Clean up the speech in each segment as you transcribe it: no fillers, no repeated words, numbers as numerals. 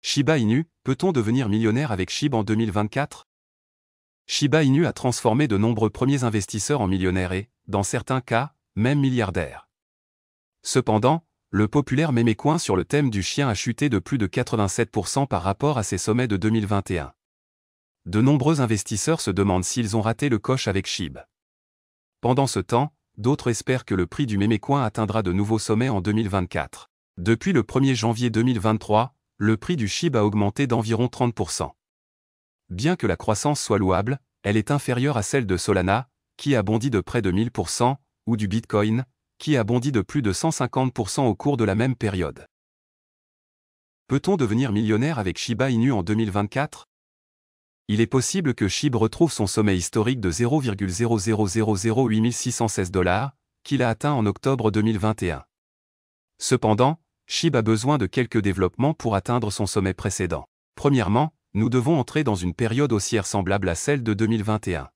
Shiba Inu, peut-on devenir millionnaire avec SHIB en 2024? Shiba Inu a transformé de nombreux premiers investisseurs en millionnaires et, dans certains cas, même milliardaires. Cependant, le populaire mémécoin sur le thème du chien a chuté de plus de 87% par rapport à ses sommets de 2021. De nombreux investisseurs se demandent s'ils ont raté le coche avec SHIB. Pendant ce temps, d'autres espèrent que le prix du mémécoin atteindra de nouveaux sommets en 2024. Depuis le 1er janvier 2023, le prix du SHIB a augmenté d'environ 30%. Bien que la croissance soit louable, elle est inférieure à celle de Solana, qui a bondi de près de 1000%, ou du Bitcoin, qui a bondi de plus de 150% au cours de la même période. Peut-on devenir millionnaire avec Shiba Inu en 2024? Il est possible que SHIB retrouve son sommet historique de 0,0008616 $, qu'il a atteint en octobre 2021. Cependant, SHIB a besoin de quelques développements pour atteindre son sommet précédent. Premièrement, nous devons entrer dans une période haussière semblable à celle de 2021.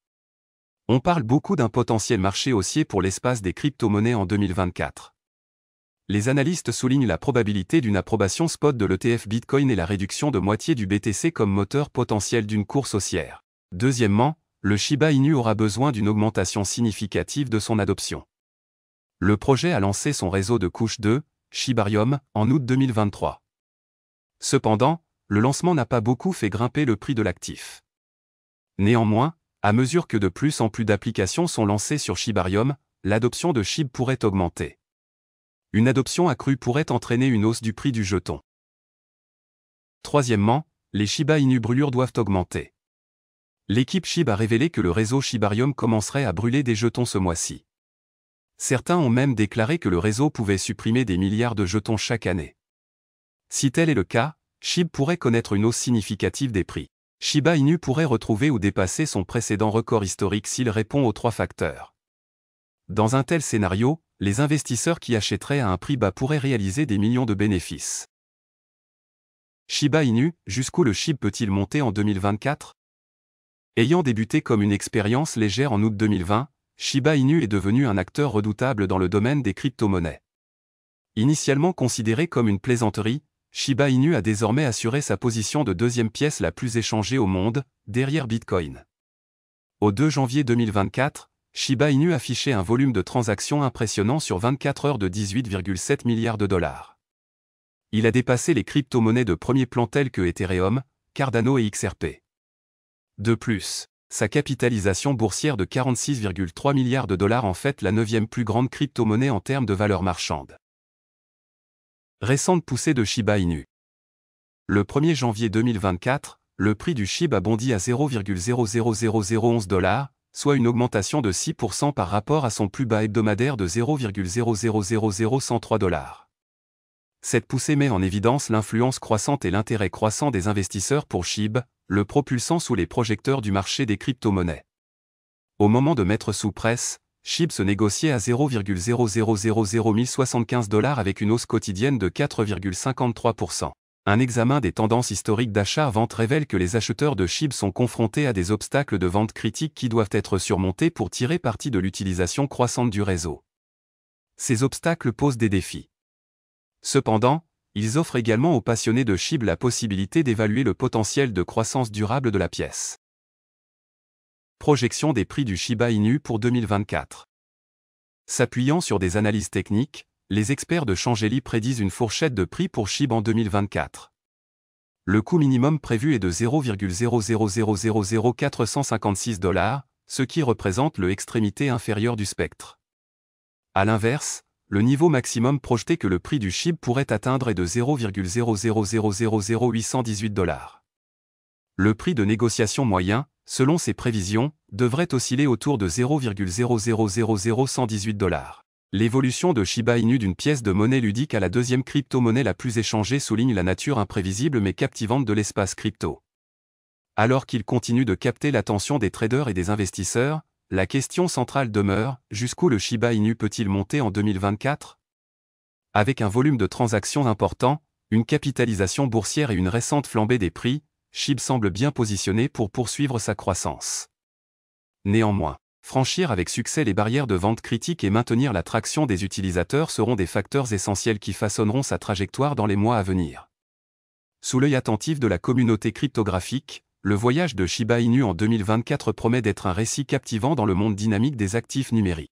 On parle beaucoup d'un potentiel marché haussier pour l'espace des crypto-monnaies en 2024. Les analystes soulignent la probabilité d'une approbation spot de l'ETF Bitcoin et la réduction de moitié du BTC comme moteur potentiel d'une course haussière. Deuxièmement, le Shiba Inu aura besoin d'une augmentation significative de son adoption. Le projet a lancé son réseau de couche 2, Shibarium, en août 2023. Cependant, le lancement n'a pas beaucoup fait grimper le prix de l'actif. Néanmoins, à mesure que de plus en plus d'applications sont lancées sur Shibarium, l'adoption de SHIB pourrait augmenter. Une adoption accrue pourrait entraîner une hausse du prix du jeton. Troisièmement, les Shiba Inu brûlures doivent augmenter. L'équipe SHIB a révélé que le réseau Shibarium commencerait à brûler des jetons ce mois-ci. Certains ont même déclaré que le réseau pouvait supprimer des milliards de jetons chaque année. Si tel est le cas, SHIB pourrait connaître une hausse significative des prix. Shiba Inu pourrait retrouver ou dépasser son précédent record historique s'il répond aux 3 facteurs. Dans un tel scénario, les investisseurs qui achèteraient à un prix bas pourraient réaliser des millions de bénéfices. Shiba Inu, jusqu'où le SHIB peut-il monter en 2024? Ayant débuté comme une expérience légère en août 2020, Shiba Inu est devenu un acteur redoutable dans le domaine des crypto-monnaies. Initialement considéré comme une plaisanterie, Shiba Inu a désormais assuré sa position de deuxième pièce la plus échangée au monde, derrière Bitcoin. Au 2 janvier 2024, Shiba Inu affichait un volume de transactions impressionnant sur 24 heures de 18,7 milliards de dollars. Il a dépassé les crypto-monnaies de premier plan telles que Ethereum, Cardano et XRP. De plus, sa capitalisation boursière de 46,3 milliards de dollars en fait la 9e plus grande crypto-monnaie en termes de valeur marchande. Récente poussée de Shiba Inu. Le 1er janvier 2024, le prix du SHIB a bondi à 0,000011 $, soit une augmentation de 6% par rapport à son plus bas hebdomadaire de 0,000103 $. Cette poussée met en évidence l'influence croissante et l'intérêt croissant des investisseurs pour SHIB, le propulsant sous les projecteurs du marché des crypto-monnaies. Au moment de mettre sous presse, SHIB se négociait à 0,0001075 $ avec une hausse quotidienne de 4,53%. Un examen des tendances historiques d'achat-vente révèle que les acheteurs de SHIB sont confrontés à des obstacles de vente critiques qui doivent être surmontés pour tirer parti de l'utilisation croissante du réseau. Ces obstacles posent des défis. Cependant, ils offrent également aux passionnés de SHIB la possibilité d'évaluer le potentiel de croissance durable de la pièce. Projection des prix du Shiba Inu pour 2024. S'appuyant sur des analyses techniques, les experts de Changeli prédisent une fourchette de prix pour SHIB en 2024. Le coût minimum prévu est de 0,0000456 $, ce qui représente l'extrémité inférieure du spectre. A l'inverse, le niveau maximum projeté que le prix du SHIB pourrait atteindre est de 0,0000818 $. Le prix de négociation moyen, selon ces prévisions, devrait osciller autour de 0,0000118 $. L'évolution de Shiba Inu d'une pièce de monnaie ludique à la deuxième crypto-monnaie la plus échangée souligne la nature imprévisible mais captivante de l'espace crypto. Alors qu'il continue de capter l'attention des traders et des investisseurs, la question centrale demeure, jusqu'où le Shiba Inu peut-il monter en 2024? Avec un volume de transactions important, une capitalisation boursière et une récente flambée des prix, SHIB semble bien positionné pour poursuivre sa croissance. Néanmoins, franchir avec succès les barrières de vente critiques et maintenir l'attraction des utilisateurs seront des facteurs essentiels qui façonneront sa trajectoire dans les mois à venir. Sous l'œil attentif de la communauté cryptographique, le voyage de Shiba Inu en 2024 promet d'être un récit captivant dans le monde dynamique des actifs numériques.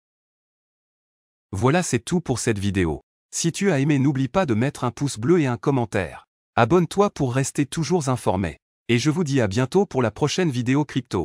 Voilà, c'est tout pour cette vidéo. Si tu as aimé, n'oublie pas de mettre un pouce bleu et un commentaire. Abonne-toi pour rester toujours informé. Et je vous dis à bientôt pour la prochaine vidéo crypto.